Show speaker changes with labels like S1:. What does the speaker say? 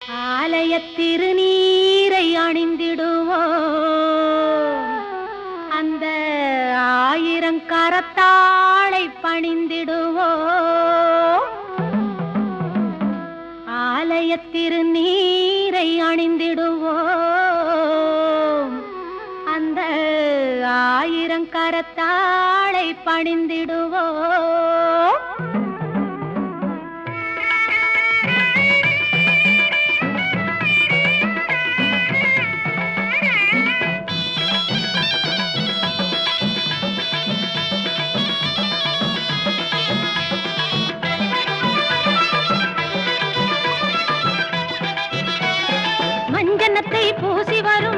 S1: ஆலய திருநீரை அணிந்திடுவோம், அந்த ஆயிரங்கரத்தாளை பணிந்திடுவோம். ஆலய திருநீரை அணிந்திடுவோம், அந்த ஆயிரங்கரத்தாளை பணிந்திடுவோம். மஞ்சனத்தை பூசி வரும்